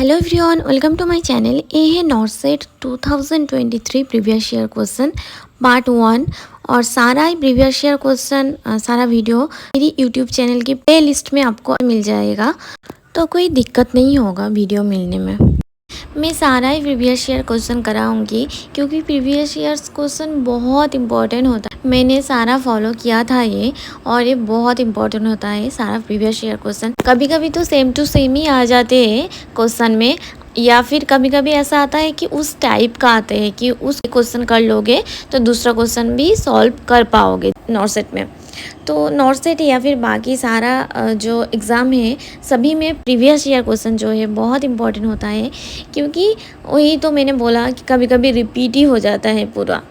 Hello everyone, welcome to my channel. ये है NORCET 2023 previous year question part 1। और सारा ही प्रीवियस ईयर क्वेश्चन सारा वीडियो मेरी यूट्यूब चैनल की प्ले लिस्ट में आपको मिल जाएगा, तो कोई दिक्कत नहीं होगा वीडियो मिलने में। मैं सारा ही प्रीवियस ईयर क्वेश्चन कराऊंगी क्योंकि प्रीवियस ईयर्स क्वेश्चन बहुत इंपॉर्टेंट होता है। मैंने सारा फॉलो किया था ये, और ये बहुत इंपॉर्टेंट होता है सारा प्रीवियस ईयर क्वेश्चन। कभी कभी तो सेम टू सेम ही आ जाते हैं क्वेश्चन में, या फिर कभी कभी ऐसा आता है कि उस टाइप का आते हैं कि उस क्वेश्चन कर लोगे तो दूसरा क्वेश्चन भी सॉल्व कर पाओगे नॉर्सेट में। तो नॉर्सेट या फिर बाकी सारा जो एग्ज़ाम है सभी में प्रीवियस ईयर क्वेश्चन जो है बहुत इंपॉर्टेंट होता है, क्योंकि वही तो मैंने बोला कि कभी कभी रिपीट ही हो जाता है पूरा।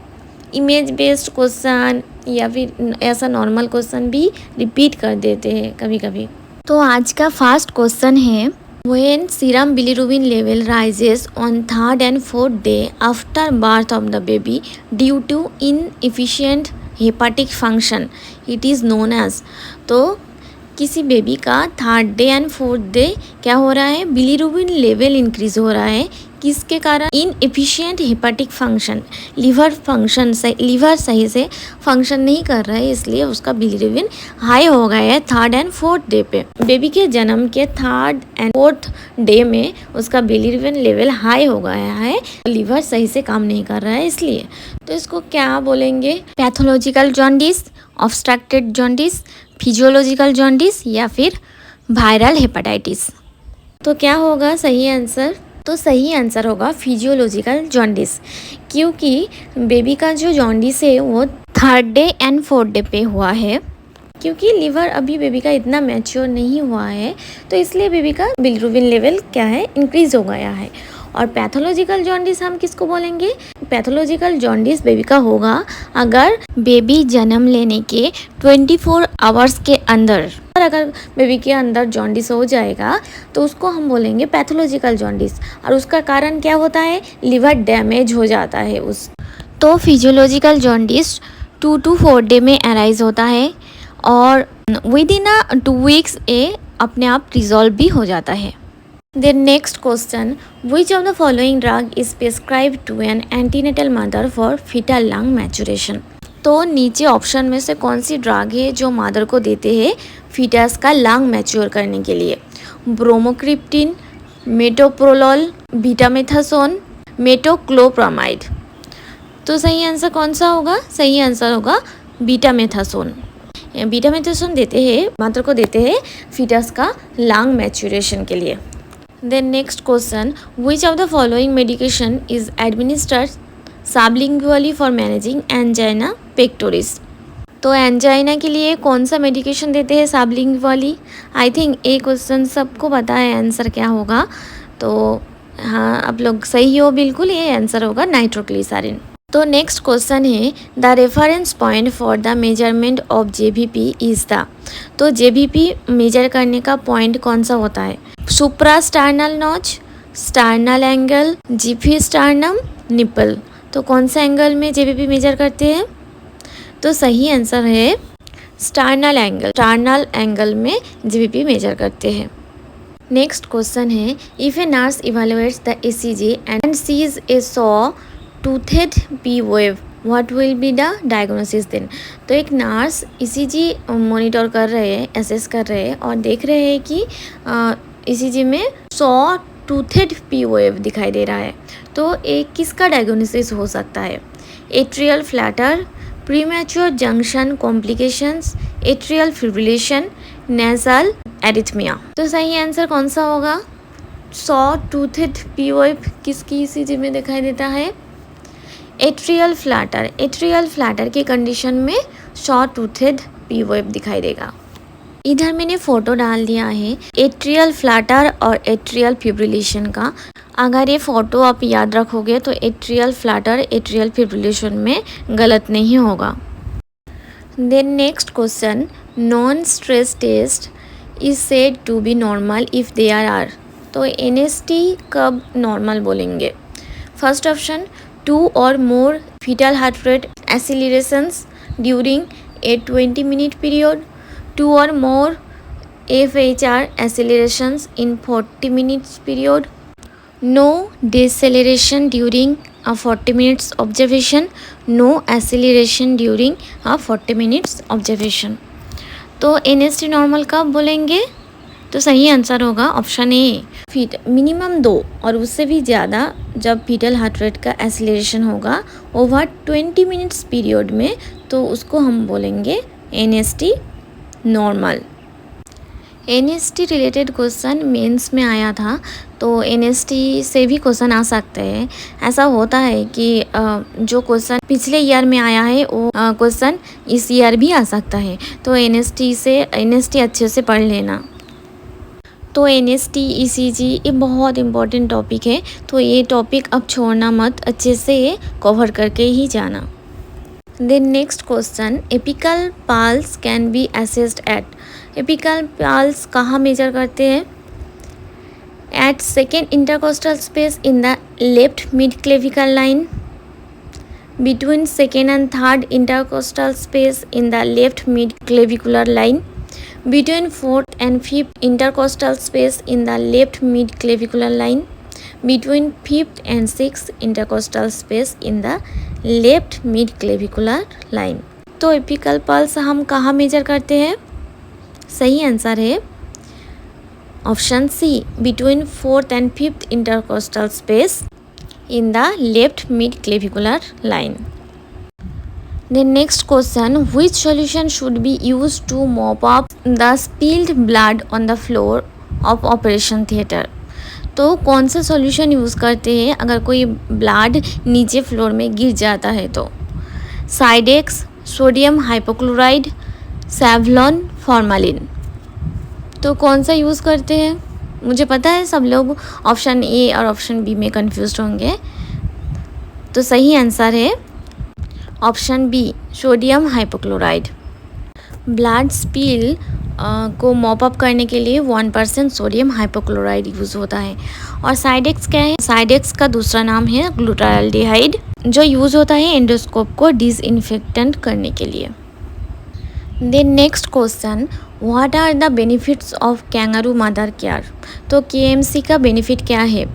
इमेज बेस्ड क्वेश्चन या फिर ऐसा नॉर्मल क्वेश्चन भी रिपीट कर देते हैं कभी कभी। तो आज का फर्स्ट क्वेश्चन है, when serum bilirubin level rises on third and fourth day after birth of the baby due to inefficient hepatic function, it is known as। तो किसी बेबी का third day and fourth day क्या हो रहा है, bilirubin level increase हो रहा है। किसके कारण? इनएफिशिएंट हेपाटिक फंक्शन, लीवर सही से फंक्शन नहीं कर रहा है, इसलिए उसका बिलीरुबिन हाई हो गया है थर्ड एंड फोर्थ डे पे। बेबी के जन्म के थर्ड एंड फोर्थ डे में उसका बिलीरुबिन लेवल हाई हो गया है, लीवर सही से काम नहीं कर रहा है इसलिए। तो इसको क्या बोलेंगे? Pathological jaundice, obstructed jaundice, physiological jaundice या फिर वायरल हेपेटाइटिस। तो क्या होगा सही आंसर? तो सही आंसर होगा फिजियोलॉजिकल जॉन्डिस, क्योंकि बेबी का जो जॉन्डिस है वो third day and fourth day पे हुआ है, क्योंकि लीवर अभी बेबी का इतना मैच्योर नहीं हुआ है, तो इसलिए बेबी का बिलीरुबिन लेवल क्या है, इंक्रीज हो गया है। और पैथोलॉजिकल जॉन्डिस हम किसको बोलेंगे? पैथोलॉजिकल जॉन्डिस बेबी का होगा अगर बेबी जन्म लेने के 24 आवर्स के अंदर, और अगर बेबी के अंदर जॉन्डिस हो जाएगा तो उसको हम बोलेंगे पैथोलॉजिकल जॉन्डिस। और उसका कारण क्या होता है? लिवर डैमेज हो जाता है उस। तो फिजियोलॉजिकल जॉन्डिस 2 to 4 डे में अराइज होता है, और विद इन 2 वीक्स ये अपने आप रिजॉल्व भी हो जाता है। The next question, which of the following drug is prescribed to an antenatal mother for fetal lung maturation? तो नीचे ऑप्शन में से कौन सी ड्रग है जो मदर को देते हैं फीटस का लंग मैच्योर करने के लिए? Bromocriptine, metoprolol, betamethasone, metoclopramide. तो सही आंसर कौन सा होगा? सही आंसर होगा बीटामेथासोन। बीटामेथासोन देते हैं, मदर को देते हैं फीटस का लंग मैच्योरेशन के लिए। Then next question, which of the following medication is administered sublingually for managing angina pectoris? तो एंजाइना के लिए कौन सा मेडिकेशन देते हैं सबलिंगुअली? आई थिंक ये क्वेश्चन सबको पता है आंसर क्या होगा, तो हाँ आप लोग सही हो बिल्कुल, ये आंसर होगा नाइट्रोग्लिसरीन। तो नेक्स्ट क्वेश्चन है, the reference point for the measurement of JBP is the. तो जेबीपी मेजर करने का पॉइंट कौन सा होता है? सुप्रास्टार्नल नॉच, स्टार्नल एंगल, जिफी स्टार्नम, निपल। तो कौन सा एंगल में जेबीपी मेजर करते हैं? तो सही आंसर है स्टार्नल एंगल। स्टार्नल एंगल में जेबीपी मेजर करते हैं। नेक्स्ट क्वेश्चन है, if a nurse evaluates the ECG and sees a saw toothed P wave, what will be the diagnosis then? तो एक नर्स ईसीजी मॉनिटर कर रहे हैं, एसेस कर रहे हैं और देख रहे हैं कि ईसीजी में सॉ टूथेड पी वेव दिखाई दे रहा है, तो एक किसका डायग्नोसिस हो सकता है? Atrial flatter, premature junction complications, atrial fibrillation, nasal arrhythmia. तो सही आंसर कौन सा होगा? सॉ टूथेड पी वेव किसकी ईसीजी में दिखाई देता है? Atrial flatter. एट्रियल फ्लैटर की कंडीशन में सॉ टूथेड पी वेव दिखाई देगा। इधर मैंने फोटो डाल दिया है एट्रियल फ्लैटर और एट्रियल फिब्रिलेशन का। अगर ये फोटो आप याद रखोगे तो एट्रियल फ्लैटर एट्रियल फिब्रिलेशन में गलत नहीं होगा। Then next question, non stress test is said to be normal if they are. तो एनएसटी कब नॉर्मल बोलेंगे? First option, 2 or more fetal heart rate accelerations during a 20-minute period, 2 or more FHR accelerations in 40 minutes period, no deceleration during a 40 minutes observation, no acceleration during a 40 minutes observation. तो NST normal कब बोलेंगे? तो सही answer होगा option A. Feet minimum 2 और उससे भी ज़्यादा जब फीटल हार्ट रेट का एसिलेरेशन होगा ओवर 20 मिनट्स पीरियड में, तो उसको हम बोलेंगे NST normal. NST related question mains में आया था, तो NST से भी क्वेश्चन आ सकते हैं। ऐसा होता है कि जो क्वेश्चन पिछले ईयर में आया है वो क्वेश्चन इस ईयर भी आ सकता है, तो NST अच्छे से पढ़ लेना। तो NST ECG ये बहुत इम्पोर्टेंट टॉपिक है, तो ये टॉपिक अब छोड़ना मत, अच्छे से कवर करके ही जाना। Then next question, apical pulse can be assessed at. Apical pulse कहाँ मेजर करते हैं? At second intercostal space in the left mid clavicle line, between second and third intercostal space in the left mid clavicular line, between fourth and fifth intercostal space in the left mid clavicular line, between fifth and sixth intercostal space in the left mid clavicular line। तो apical pulse हम कहाँ measure करते हैं? सही answer है option C, between fourth and fifth intercostal space in the left mid clavicular line। The next question, which solution should be used to mop up the spilled blood on the floor of operation theatre? तो कौन सा solution use करते हैं अगर कोई blood नीचे floor में गिर जाता है? तो साइडेक्स, सोडियम हाइपोक्लोराइड, सेवलॉन, फॉर्मालिन। तो कौन सा यूज़ करते हैं? मुझे पता है सब लोग ऑप्शन ए और ऑप्शन बी में कंफ्यूज होंगे, तो सही आंसर है option B, sodium hypochloride. Blood spill को मॉप अप करने के लिए 1% सोडियम हाइपोक्लोराइड यूज़ होता है। और साइडेक्स क्या है? साइडेक्स का दूसरा नाम है ग्लूटाल्डिहाइड, जो यूज़ होता है एंडोस्कोप को डिसइंफेक्टेंट करने के लिए। Then next question, what are the benefits of kangaroo mother care? तो KMC का बेनिफिट क्या है?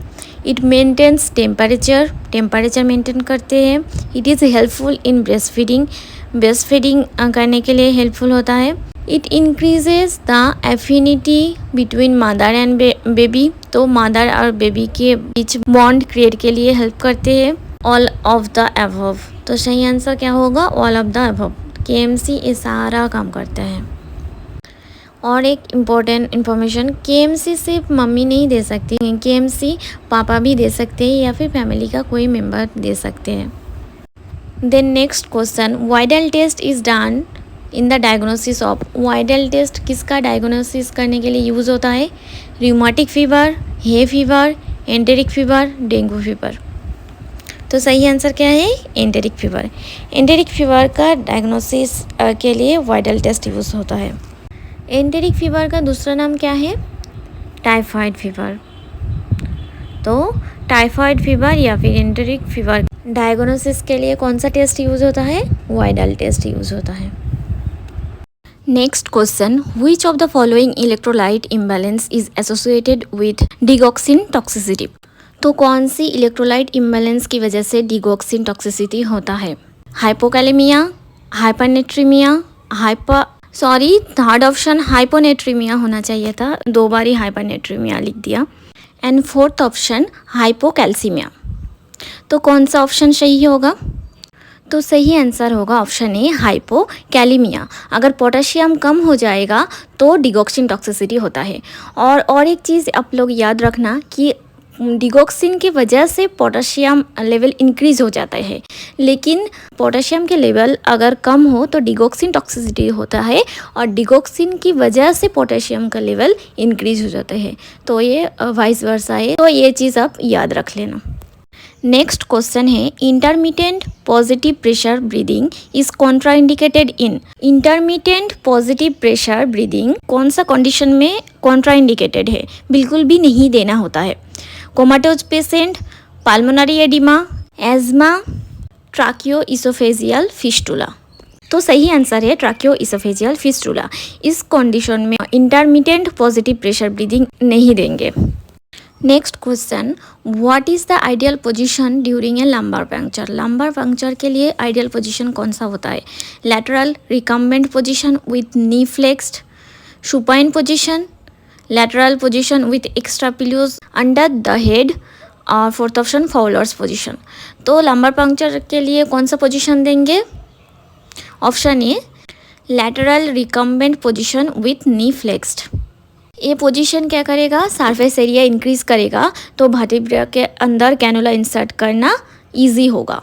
इट मेंटेन्स टेम्परेचर मेंटेन करते हैं। It is helpful in breastfeeding करने के लिए हेल्पफुल होता है। It increases the affinity between mother and baby, तो मदर और बेबी के बीच बॉन्ड क्रिएट के लिए हेल्प करते हैं। ऑल ऑफ द अबव, तो सही आंसर क्या होगा? All of the above. KMC ये सारा काम करता है। और एक इम्पॉर्टेंट इन्फॉर्मेशन, KMC सिर्फ मम्मी नहीं दे सकती हैं, KMC पापा भी दे सकते हैं या फिर फैमिली का कोई मेम्बर दे सकते हैं। Then next question, Widal test is done in the diagnosis of. Widal test किसका डायग्नोसिस करने के लिए यूज़ होता है? Rheumatic fever, hay fever, enteric fever, dengue fever. तो सही आंसर क्या है? Enteric fever. एंटेरिक फीवर का डायग्नोसिस के लिए वाइडल टेस्ट यूज़ होता है। एंटेरिक फीवर का दूसरा नाम क्या है? Typhoid fever. तो टाइफाइड फीवर या फिर एंटेरिक फीवर डायग्नोसिस के लिए कौन सा टेस्ट यूज़ होता है? वाइडल टेस्ट यूज़ होता है। Next question, which of the following electrolyte imbalance is associated with digoxin toxicity? तो कौन सी इलेक्ट्रोलाइट इम्बैलेंस की वजह से डिगॉक्सिन टॉक्सिसिटी होता है? हाइपोकैलेमिया, हाइपरनेट्रीमिया, थर्ड ऑप्शन हाइपोनेट्रीमिया होना चाहिए था, 2 बार ही हाइपरनेट्रीमिया लिख दिया। And fourth option hypocalcaemia. तो कौन सा ऑप्शन सही होगा? तो सही आंसर होगा ऑप्शन ए, हाइपोकैलेमिया। अगर पोटेशियम कम हो जाएगा तो डिगॉक्सिन टॉक्सिसिटी होता है। और एक चीज़ आप लोग याद रखना कि डिगॉक्सिन की वजह से पोटेशियम लेवल इंक्रीज हो जाता है, लेकिन पोटेशियम के लेवल अगर कम हो तो डिगॉक्सिन टॉक्सिसिटी होता है, और डिगॉक्सिन की वजह से पोटेशियम का लेवल इंक्रीज हो जाता है। तो ये वाइस वर्सा है, तो ये चीज़ आप याद रख लेना। नेक्स्ट क्वेश्चन है, intermittent positive pressure breathing is contraindicated in. Intermittent positive pressure breathing कौन सा कंडीशन में कॉन्ट्राइंडिकेटेड है? बिल्कुल भी नहीं देना होता है। Comatose patient, पाल्मोनरी oedema, एज्मा, ट्राकियो oesophageal fistula. तो सही आंसर है ट्राकियो इसोफेजियल फिस्टुला। इस कंडीशन में इंटरमिटेंट पॉजिटिव प्रेशर ब्रीदिंग नहीं देंगे। Next question, what is the ideal position during a lumbar puncture. Lumbar puncture के लिए आइडियल पोजीशन कौन सा होता है? Lateral recumbent position with knee flexed, supine position, lateral position with extra pillows under the head, और fourth option Fowler's position. तो lumbar puncture के लिए कौन सा पोजीशन देंगे? Option A lateral recumbent position with knee flexed. ये position क्या करेगा? सरफेस एरिया इंक्रीज करेगा, तो वर्टिब्रा के अंदर कैनुला इंसर्ट करना इजी होगा।